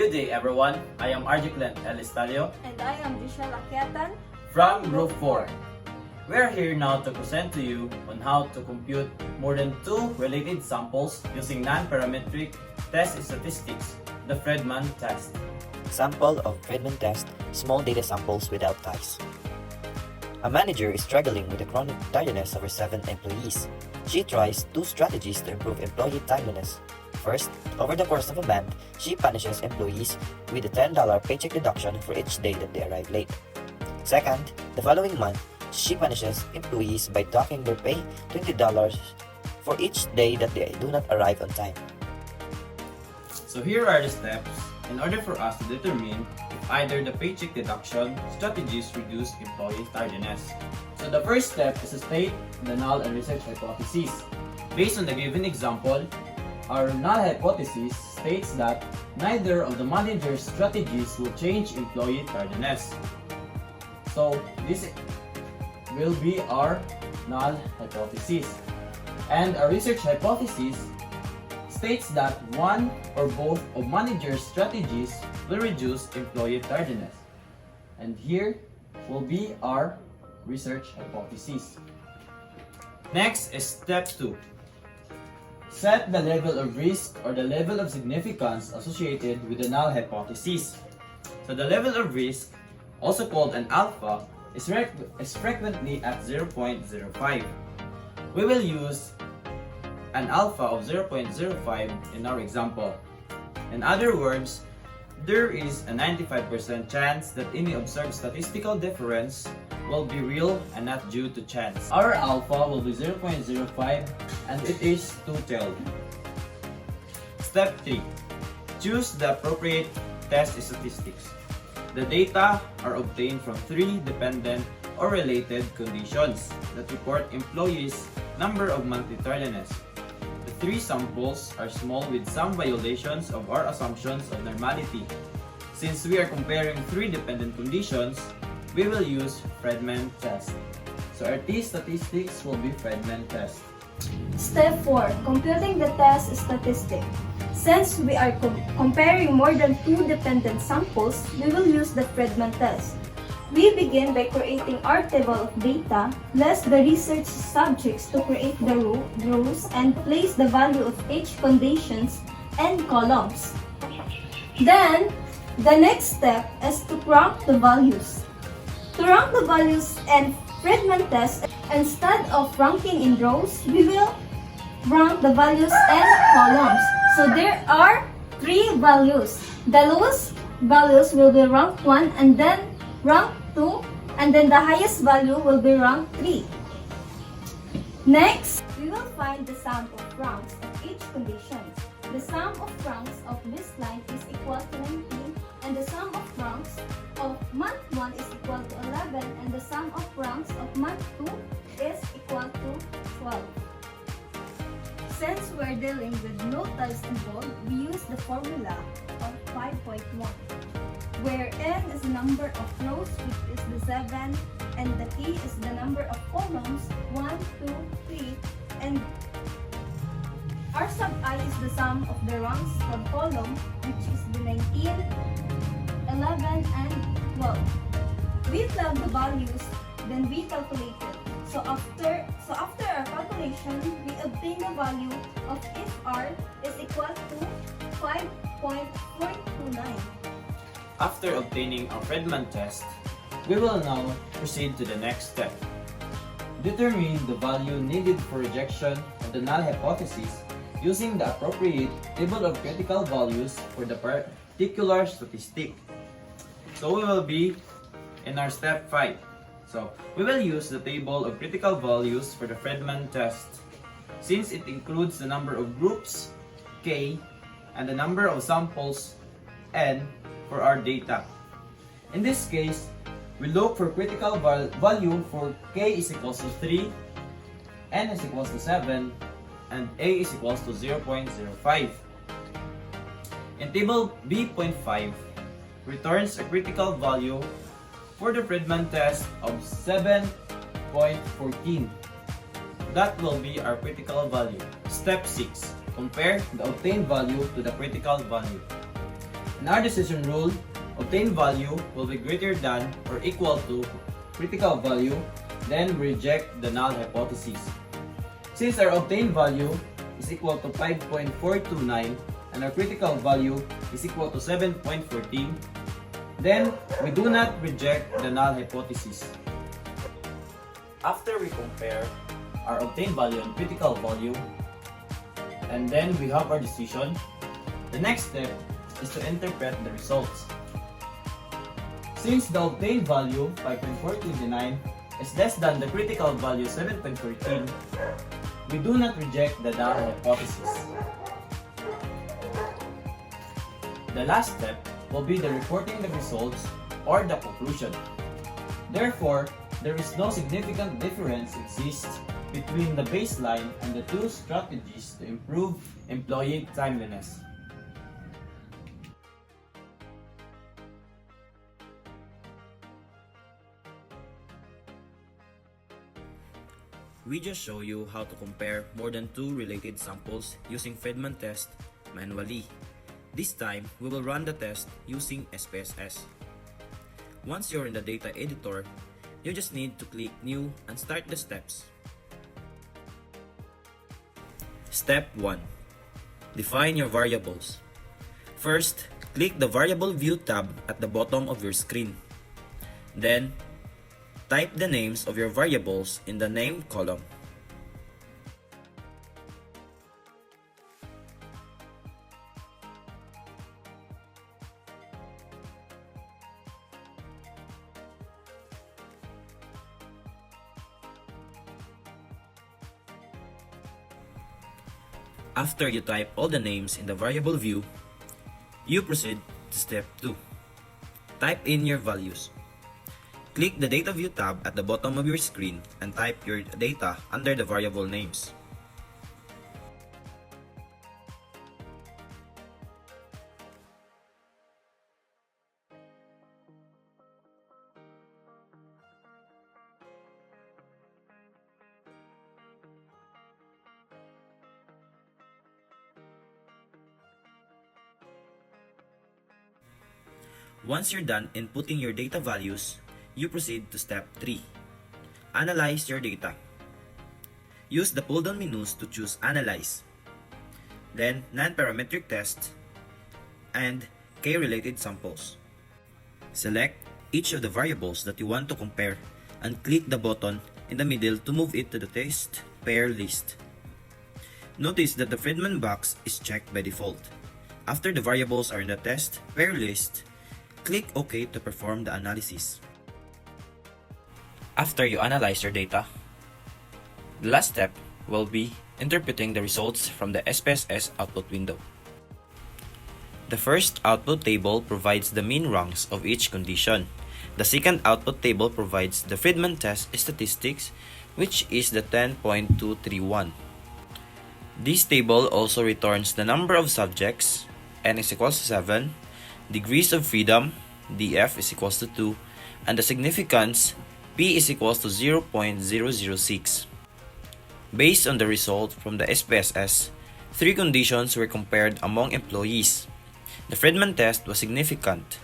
Good day everyone, I am Arjiclen El Estalio And I am Giselle Aquiatan from Group 4. We are here now to present to you on how to compute more than two related samples using non-parametric test statistics, the Friedman test. Sample of Friedman test, small data samples without ties. A manager is struggling with the chronic tiredness of her 7 employees. She tries 2 strategies to improve employee timeliness. First, over the course of a month, she punishes employees with a $10 paycheck deduction for each day that they arrive late. Second, the following month, she punishes employees by docking their pay $20 for each day that they do not arrive on time. So here are the steps in order for us to determine if either the paycheck deduction strategies reduce employee tardiness. So the first step is to state the null and research hypothesis. Based on the given example, our null hypothesis states that neither of the manager's strategies will change employee tardiness. So this will be our null hypothesis. And our research hypothesis states that one or both of manager's strategies will reduce employee tardiness. And here will be our research hypothesis. Next is step 2. Set the level of risk or the level of significance associated with the null hypothesis. So the level of risk, also called an alpha, is frequently at 0.05. We will use an alpha of 0.05 in our example. In other words, there is a 95% chance that any observed statistical difference will be real and not due to chance. Our alpha will be 0.05 and it is two-tailed. Step 3. Choose the appropriate test statistics. The data are obtained from 3 dependent or related conditions that report employees' number of monthly tardiness. The 3 samples are small with some violations of our assumptions of normality. Since we are comparing 3 dependent conditions, we will use Friedman test. So our T statistics will be Friedman test. Step 4. Computing the test statistic. Since we are comparing more than 2 dependent samples, we will use the Friedman test. We begin by creating our table of data, list the research subjects to create the rows, and place the value of each conditions and columns. Then, the next step is to rank the values. To rank the values in Friedman test, instead of ranking in rows, we will rank the values in columns. So there are 3 values. The lowest values will be rank 1 and then rank 2, and then the highest value will be rank 3. Next, we will find the sum of ranks of each condition. The sum of ranks of this line is equal to 19, and the sum of ranks of month 1 is equal to 11, and the sum of ranks of month 2 is equal to 12. Since we're dealing with no ties involved, we use the formula of 5.1, where n is the number of rows, which is the 7, and the t is the number of columns, 1, 2, 3, and r sub I is the sum of the ranks of column, which is the 19, 11, and 12. We plug the values, then we calculate it. So after our calculation, we obtain the value of if r is equal to 5.429. After obtaining our Friedman test, we will now proceed to the next step. Determine the value needed for rejection of the null hypothesis using the appropriate table of critical values for the particular statistic. So we will be in our step 5. So we will use the table of critical values for the Friedman test, since it includes the number of groups, K, and the number of samples, N, for our data. In this case, we look for critical value for K is equals to 3, N is equals to 7, and A is equals to 0.05. In table B.5, returns a critical value for the Friedman test of 7.14. That will be our critical value. Step 6. Compare the obtained value to the critical value. In our decision rule, obtained value will be greater than or equal to critical value, then we reject the null hypothesis. Since our obtained value is equal to 5.429 and our critical value is equal to 7.14, then we do not reject the null hypothesis. After we compare our obtained value and critical value, and then we have our decision, the next step is to interpret the results. Since the obtained value 5.429 is less than the critical value 7.14, we do not reject the null hypothesis. The last step will be the reporting the results or the conclusion. Therefore, there is no significant difference exists between the baseline and the two strategies to improve employee timeliness. We just show you how to compare more than two related samples using Friedman test manually. This time, we will run the test using SPSS. Once you're in the data editor, you just need to click New and start the steps. Step 1. Define your variables. First, click the Variable View tab at the bottom of your screen. Then, type the names of your variables in the name column. After you type all the names in the variable view, you proceed to step 2. Type in your values. Click the Data View tab at the bottom of your screen and type your data under the variable names. Once you're done inputting your data values, you proceed to step 3. Analyze your data. Use the pull-down menus to choose Analyze, then Non-Parametric Test, and K-Related Samples. Select each of the variables that you want to compare and click the button in the middle to move it to the test pair list. Notice that the Friedman box is checked by default. After the variables are in the test pair list, click OK to perform the analysis. After you analyze your data, the last step will be interpreting the results from the SPSS output window. The first output table provides the mean ranks of each condition. The second output table provides the Friedman test statistics, which is the 10.231. This table also returns the number of subjects, n is equals to 7, degrees of freedom, df is equals to 2, and the significance, p is equals to 0.006. Based on the result from the SPSS, 3 conditions were compared among employees. The Friedman test was significant.